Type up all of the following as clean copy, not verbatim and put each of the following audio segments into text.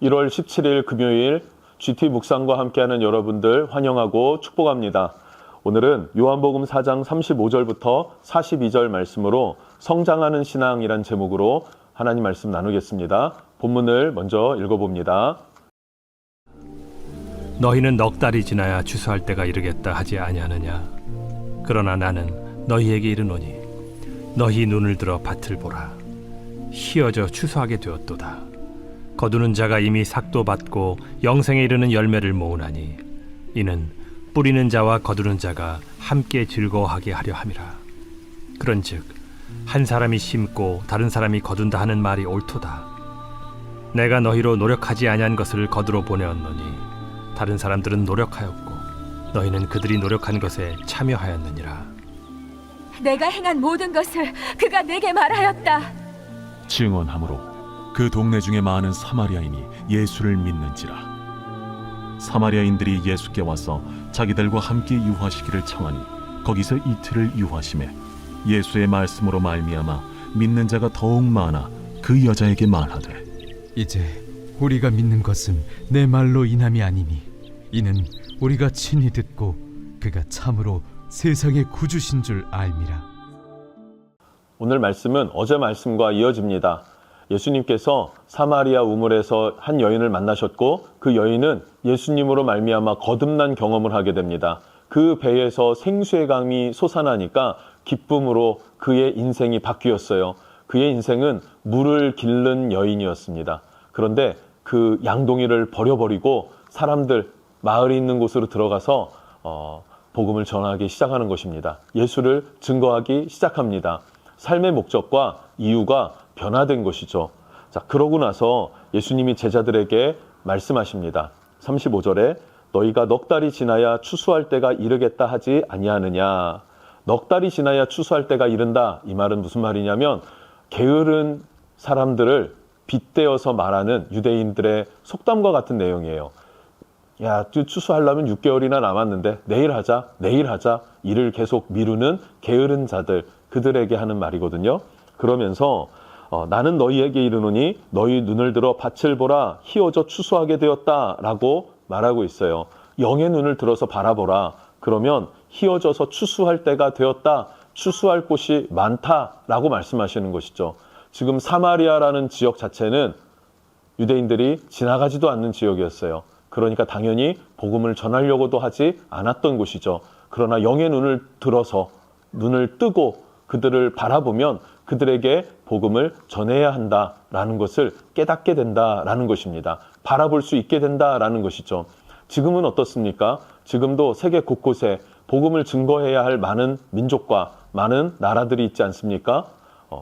1월 17일 금요일 GT 묵상과 함께하는 여러분들 환영하고 축복합니다. 오늘은 요한복음 4장 35절부터 42절 말씀으로 성장하는 신앙이란 제목으로 하나님 말씀 나누겠습니다. 본문을 먼저 읽어봅니다. 너희는 넉 달이 지나야 추수할 때가 이르겠다 하지 아니하느냐. 그러나 나는 너희에게 이르노니 너희 눈을 들어 밭을 보라. 희어져 추수하게 되었도다. 거두는 자가 이미 삭도 받고 영생에 이르는 열매를 모으나니 이는 뿌리는 자와 거두는 자가 함께 즐거워하게 하려 함이라. 그런즉 한 사람이 심고 다른 사람이 거둔다 하는 말이 옳도다. 내가 너희로 노력하지 아니한 것을 거두러 보내었노니 다른 사람들은 노력하였고 너희는 그들이 노력한 것에 참여하였느니라. 내가 행한 모든 것을 그가 내게 말하였다. 증언함으로 그 동네 중에 많은 사마리아인이 예수를 믿는지라. 사마리아인들이 예수께 와서 자기들과 함께 유하시기를 청하니 거기서 이틀을 유하심에 예수의 말씀으로 말미암아 믿는 자가 더욱 많아 그 여자에게 말하되 이제 우리가 믿는 것은 내 말로 인함이 아니니 이는 우리가 친히 듣고 그가 참으로 세상의 구주신 줄 알미라. 오늘 말씀은 어제 말씀과 이어집니다. 예수님께서 사마리아 우물에서 한 여인을 만나셨고 그 여인은 예수님으로 말미암아 거듭난 경험을 하게 됩니다. 그 배에서 생수의 강이 솟아나니까 기쁨으로 그의 인생이 바뀌었어요. 그의 인생은 물을 길른 여인이었습니다. 그런데 그 양동이를 버려버리고 사람들 마을이 있는 곳으로 들어가서 복음을 전하기 시작하는 것입니다. 예수를 증거하기 시작합니다. 삶의 목적과 이유가 변화된 것이죠. 자, 그러고 나서 예수님이 제자들에게 말씀하십니다. 35절에 너희가 넉 달이 지나야 추수할 때가 이르겠다 하지 아니하느냐. 넉 달이 지나야 추수할 때가 이른다. 이 말은 무슨 말이냐면 게으른 사람들을 빗대어서 말하는 유대인들의 속담과 같은 내용이에요. 야, 추수하려면 6개월이나 남았는데 내일 하자, 내일 하자. 일을 계속 미루는 게으른 자들, 그들에게 하는 말이거든요. 그러면서 나는 너희에게 이르노니 너희 눈을 들어 밭을 보라. 희어져 추수하게 되었다라고 말하고 있어요. 영의 눈을 들어서 바라보라. 그러면 희어져서 추수할 때가 되었다. 추수할 곳이 많다라고 말씀하시는 것이죠. 지금 사마리아라는 지역 자체는 유대인들이 지나가지도 않는 지역이었어요. 그러니까 당연히 복음을 전하려고도 하지 않았던 곳이죠. 그러나 영의 눈을 들어서 눈을 뜨고 그들을 바라보면 그들에게 복음을 전해야 한다라는 것을 깨닫게 된다라는 것입니다. 바라볼 수 있게 된다라는 것이죠. 지금은 어떻습니까? 지금도 세계 곳곳에 복음을 증거해야 할 많은 민족과 많은 나라들이 있지 않습니까?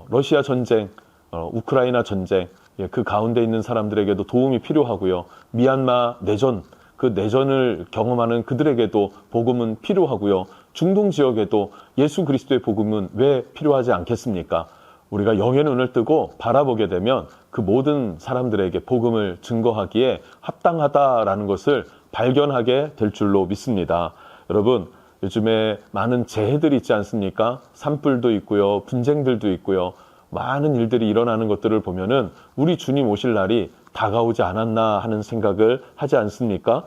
러시아 전쟁, 우크라이나 전쟁, 그 가운데 있는 사람들에게도 도움이 필요하고요. 미얀마 내전, 그 내전을 경험하는 그들에게도 복음은 필요하고요. 중동 지역에도 예수 그리스도의 복음은 왜 필요하지 않겠습니까? 우리가 영의 눈을 뜨고 바라보게 되면 그 모든 사람들에게 복음을 증거하기에 합당하다라는 것을 발견하게 될 줄로 믿습니다. 여러분, 요즘에 많은 재해들이 있지 않습니까? 산불도 있고요, 분쟁들도 있고요. 많은 일들이 일어나는 것들을 보면은 우리 주님 오실 날이 다가오지 않았나 하는 생각을 하지 않습니까?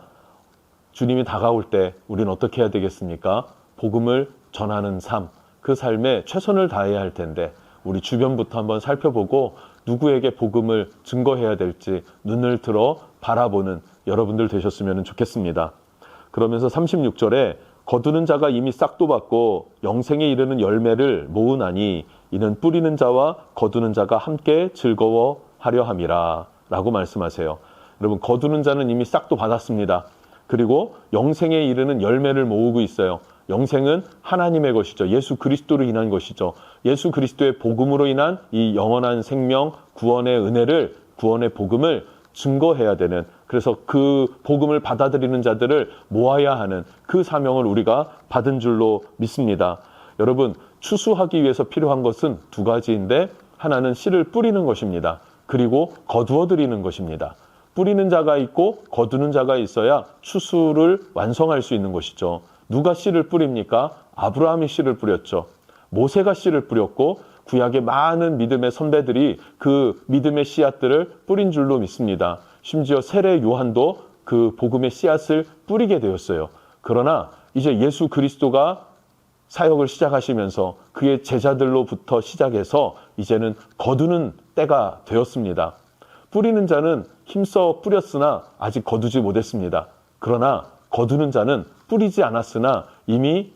주님이 다가올 때 우리는 어떻게 해야 되겠습니까? 복음을 전하는 삶, 그 삶에 최선을 다해야 할 텐데 우리 주변부터 한번 살펴보고 누구에게 복음을 증거해야 될지 눈을 들어 바라보는 여러분들 되셨으면 좋겠습니다. 그러면서 36절에 거두는 자가 이미 싹도 받고 영생에 이르는 열매를 모으나니 이는 뿌리는 자와 거두는 자가 함께 즐거워하려 함이라 라고 말씀하세요. 여러분, 거두는 자는 이미 싹도 받았습니다. 그리고 영생에 이르는 열매를 모으고 있어요. 영생은 하나님의 것이죠. 예수 그리스도로 인한 것이죠. 예수 그리스도의 복음으로 인한 이 영원한 생명, 구원의 은혜를, 구원의 복음을 증거해야 되는, 그래서 그 복음을 받아들이는 자들을 모아야 하는 그 사명을 우리가 받은 줄로 믿습니다. 여러분, 추수하기 위해서 필요한 것은 두 가지인데 하나는 씨를 뿌리는 것입니다. 그리고 거두어 드리는 것입니다. 뿌리는 자가 있고 거두는 자가 있어야 추수를 완성할 수 있는 것이죠. 누가 씨를 뿌립니까? 아브라함이 씨를 뿌렸죠. 모세가 씨를 뿌렸고 구약의 많은 믿음의 선배들이 그 믿음의 씨앗들을 뿌린 줄로 믿습니다. 심지어 세례 요한도 그 복음의 씨앗을 뿌리게 되었어요. 그러나 이제 예수 그리스도가 사역을 시작하시면서 그의 제자들로부터 시작해서 이제는 거두는 때가 되었습니다. 뿌리는 자는 힘써 뿌렸으나 아직 거두지 못했습니다. 그러나 거두는 자는 뿌리지 않았으나 이미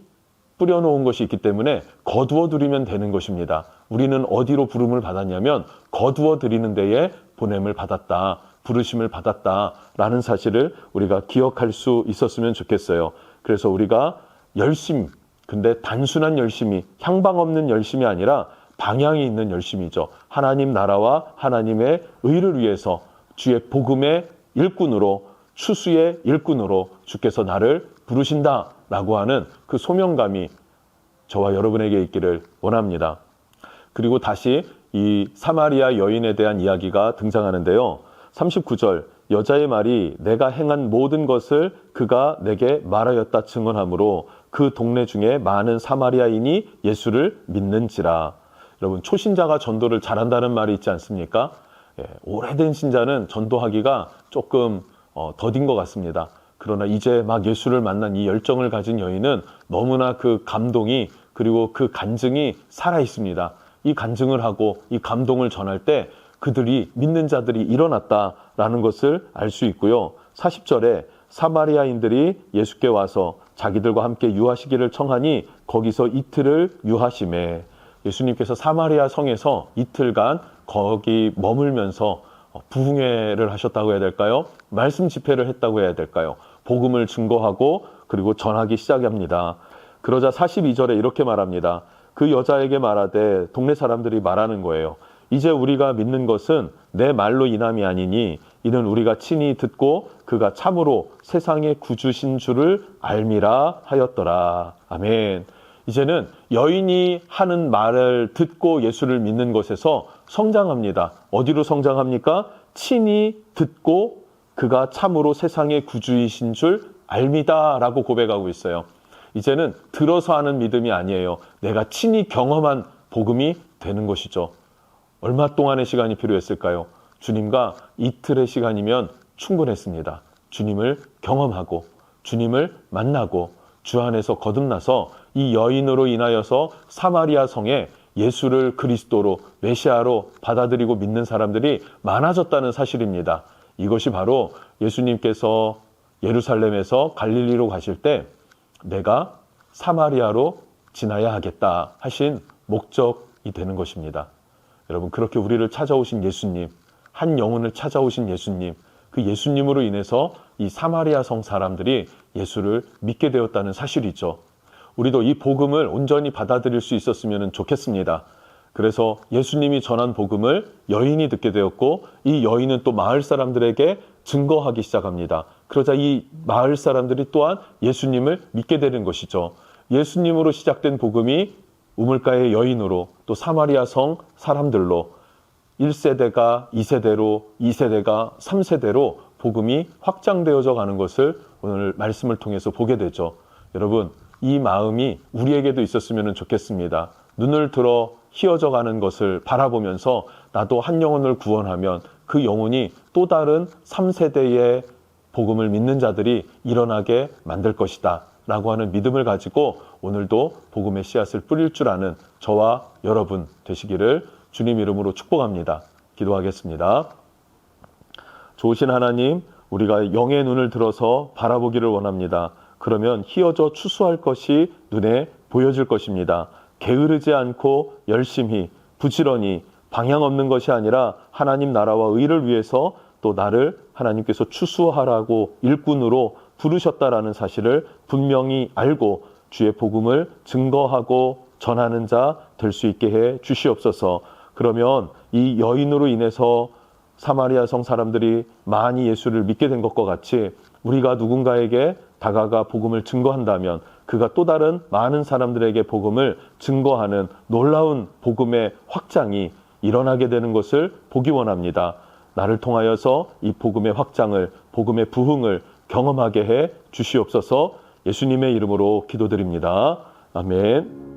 뿌려놓은 것이 있기 때문에 거두어 드리면 되는 것입니다. 우리는 어디로 부름을 받았냐면 거두어 드리는 데에 보냄을 받았다, 부르심을 받았다라는 사실을 우리가 기억할 수 있었으면 좋겠어요. 그래서 우리가 열심, 근데 단순한 열심이, 향방 없는 열심이 아니라 방향이 있는 열심이죠. 하나님 나라와 하나님의 의를 위해서 주의 복음의 일꾼으로, 추수의 일꾼으로 주께서 나를 부르신다라고 하는 그 소명감이 저와 여러분에게 있기를 원합니다. 그리고 다시 이 사마리아 여인에 대한 이야기가 등장하는데요. 39절, 여자의 말이 내가 행한 모든 것을 그가 내게 말하였다 증언하므로 그 동네 중에 많은 사마리아인이 예수를 믿는지라. 여러분, 초신자가 전도를 잘한다는 말이 있지 않습니까? 오래된 신자는 전도하기가 조금 더딘 것 같습니다. 그러나 이제 막 예수를 만난 이 열정을 가진 여인은 너무나 그 감동이, 그리고 그 간증이 살아 있습니다. 이 간증을 하고 이 감동을 전할 때 그들이, 믿는 자들이 일어났다라는 것을 알 수 있고요. 40절에 사마리아인들이 예수께 와서 자기들과 함께 유하시기를 청하니 거기서 이틀을 유하심에, 예수님께서 사마리아 성에서 이틀간 거기 머물면서 부흥회를 하셨다고 해야 될까요? 말씀 집회를 했다고 해야 될까요? 복음을 증거하고 그리고 전하기 시작합니다. 그러자 42절에 이렇게 말합니다. 그 여자에게 말하되, 동네 사람들이 말하는 거예요. 이제 우리가 믿는 것은 내 말로 인함이 아니니 이는 우리가 친히 듣고 그가 참으로 세상의 구주신 줄을 알미라 하였더라. 아멘. 이제는 여인이 하는 말을 듣고 예수를 믿는 것에서 성장합니다. 어디로 성장합니까? 친히 듣고 그가 참으로 세상의 구주이신 줄 알미다라고 고백하고 있어요. 이제는 들어서 하는 믿음이 아니에요. 내가 친히 경험한 복음이 되는 것이죠. 얼마 동안의 시간이 필요했을까요? 주님과 이틀의 시간이면 충분했습니다. 주님을 경험하고 주님을 만나고 주 안에서 거듭나서 이 여인으로 인하여서 사마리아 성에 예수를 그리스도로, 메시아로 받아들이고 믿는 사람들이 많아졌다는 사실입니다. 이것이 바로 예수님께서 예루살렘에서 갈릴리로 가실 때 내가 사마리아로 지나야 하겠다 하신 목적이 되는 것입니다. 여러분, 그렇게 우리를 찾아오신 예수님, 한 영혼을 찾아오신 예수님, 그 예수님으로 인해서 이 사마리아 성 사람들이 예수를 믿게 되었다는 사실이죠. 우리도 이 복음을 온전히 받아들일 수 있었으면 좋겠습니다. 그래서 예수님이 전한 복음을 여인이 듣게 되었고 이 여인은 또 마을 사람들에게 증거하기 시작합니다. 그러자 이 마을 사람들이 또한 예수님을 믿게 되는 것이죠. 예수님으로 시작된 복음이 우물가의 여인으로, 또 사마리아 성 사람들로 1세대가 2세대로, 2세대가 3세대로 복음이 확장되어져 가는 것을 오늘 말씀을 통해서 보게 되죠. 여러분, 이 마음이 우리에게도 있었으면 좋겠습니다. 눈을 들어 희어져 가는 것을 바라보면서 나도 한 영혼을 구원하면 그 영혼이 또 다른 3세대의 복음을 믿는 자들이 일어나게 만들 것이다 라고 하는 믿음을 가지고 오늘도 복음의 씨앗을 뿌릴 줄 아는 저와 여러분 되시기를 주님 이름으로 축복합니다. 기도하겠습니다. 좋으신 하나님, 우리가 영의 눈을 들어서 바라보기를 원합니다. 그러면 희어져 추수할 것이 눈에 보여질 것입니다. 게으르지 않고 열심히, 부지런히, 방향 없는 것이 아니라 하나님 나라와 의를 위해서 또 나를 하나님께서 추수하라고 일꾼으로 부르셨다라는 사실을 분명히 알고 주의 복음을 증거하고 전하는 자 될 수 있게 해 주시옵소서. 그러면 이 여인으로 인해서 사마리아 성 사람들이 많이 예수를 믿게 된 것과 같이 우리가 누군가에게 다가가 복음을 증거한다면 그가 또 다른 많은 사람들에게 복음을 증거하는 놀라운 복음의 확장이 일어나게 되는 것을 보기 원합니다. 나를 통하여서 이 복음의 확장을, 복음의 부흥을 경험하게 해 주시옵소서. 예수님의 이름으로 기도드립니다. 아멘.